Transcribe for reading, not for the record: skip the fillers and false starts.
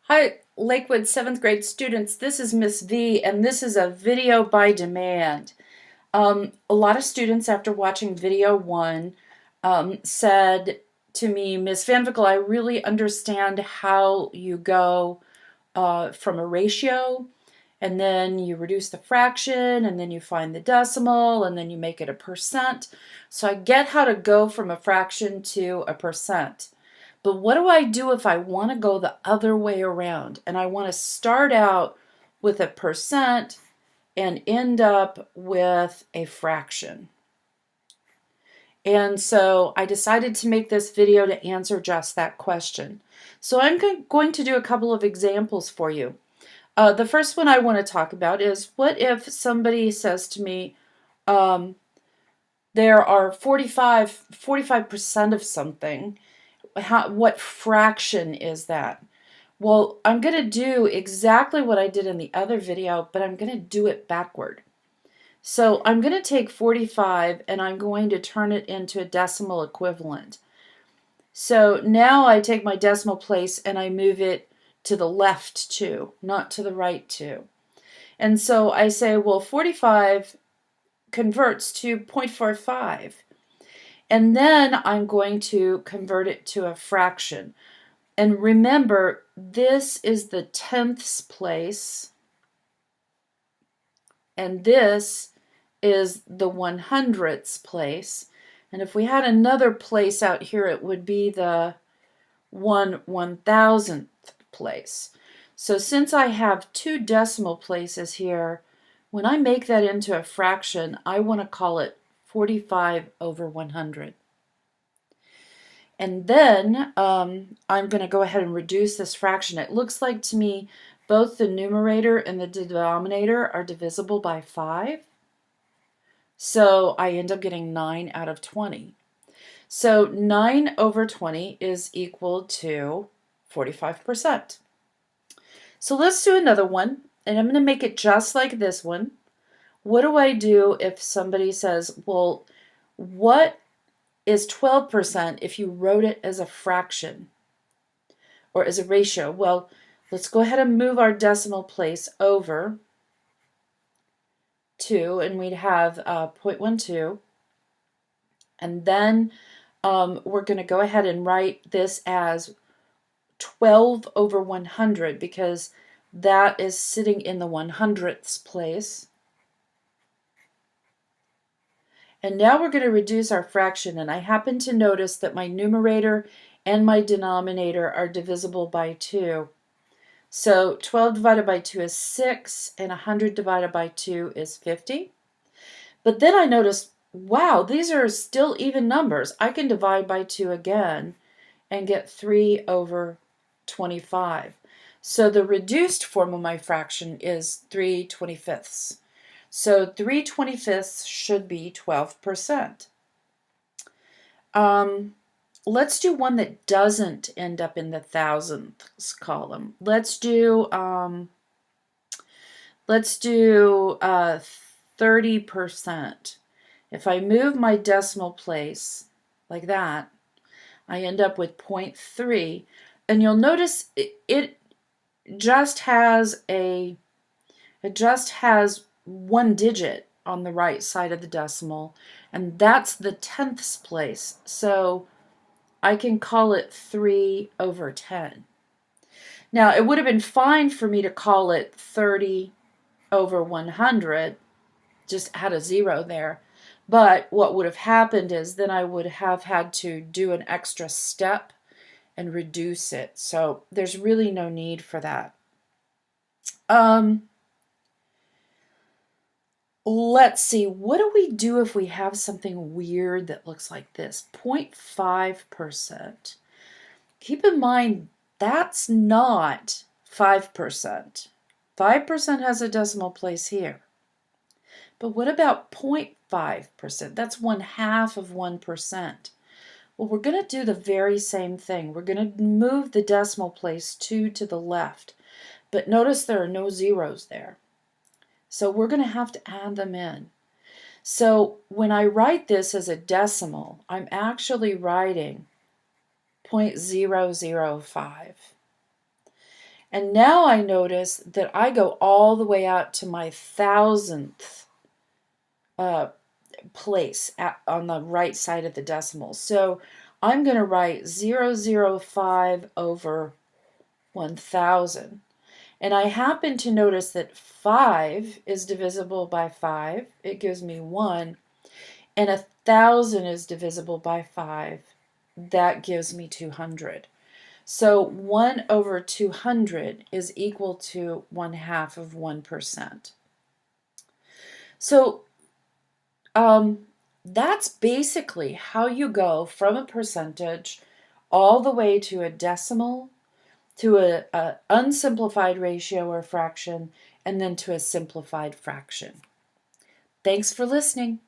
Hi, Lakewood 7th grade students. This is Miss V, and this is a video by demand. A lot of students, after watching video one, said to me, Miss Van Vickle, I really understand how you go from a ratio, and then you reduce the fraction, and then you find the decimal, and then you make it a percent. So I get how to go from a fraction to a percent. But what do I do if I want to go the other way around and I want to start out with a percent and end up with a fraction? And so I decided to make this video to answer just that question. So I'm going to do a couple of examples for you. The first one I want to talk about is, what if somebody says to me, there are 45% of something. What fraction is that? Well, I'm going to do exactly what I did in the other video, but I'm going to do it backward. So I'm going to take 45 and I'm going to turn it into a decimal equivalent. So now I take my decimal place and I move it to the left 2, not to the right 2. And so I say, well, 45 converts to 0.45. And then I'm going to convert it to a fraction. And remember, this is the tenths place, and this is the 100ths place. And if we had another place out here, it would be the 1/1000th place. So since I have two decimal places here, when I make that into a fraction, I want to call it 45 over 100. And then I'm going to go ahead and reduce this fraction. It looks like to me both the numerator and the denominator are divisible by 5. So I end up getting 9 out of 20. So 9 over 20 is equal to 45%. So let's do another one, and I'm going to make it just like this one. What do I do if somebody says, well, what is 12% if you wrote it as a fraction or as a ratio? Well, let's go ahead and move our decimal place over 2, and we'd have 0.12. And then we're going to go ahead and write this as 12 over 100 because that is sitting in the 100ths place. And now we're going to reduce our fraction, and I happen to notice that my numerator and my denominator are divisible by 2. So 12 divided by 2 is 6, and 100 divided by 2 is 50. But then I notice, wow, these are still even numbers. I can divide by 2 again and get 3 over 25. So the reduced form of my fraction is 3/25. So 3/25 should be 12%. Let's do one that doesn't end up in the thousandths column. Let's do 30%. If I move my decimal place like that, I end up with 0.3, and you'll notice it just has one digit on the right side of the decimal, and that's the tenths place. So I can call it 3 over 10. Now, it would have been fine for me to call it 30 over 100, just add a 0 there. But what would have happened is then I would have had to do an extra step and reduce it. So there's really no need for that. Let's see, what do we do if we have something weird that looks like this? 0.5%. Keep in mind, that's not 5%. 5% has a decimal place here. But what about 0.5%? That's 1/2 of 1%. Well, we're going to do the very same thing. We're going to move the decimal place 2 to the left. But notice there are no zeros there. So we're going to have to add them in. So when I write this as a decimal, I'm actually writing 0.005. And now I notice that I go all the way out to my thousandth place on the right side of the decimal. So I'm going to write 005 over 1,000. And I happen to notice that 5 is divisible by 5. It gives me 1. And 1,000 is divisible by 5. That gives me 200. So 1 over 200 is equal to 1/2 of 1%. So that's basically how you go from a percentage all the way to a decimal, to a unsimplified ratio or fraction, and then to a simplified fraction. Thanks for listening.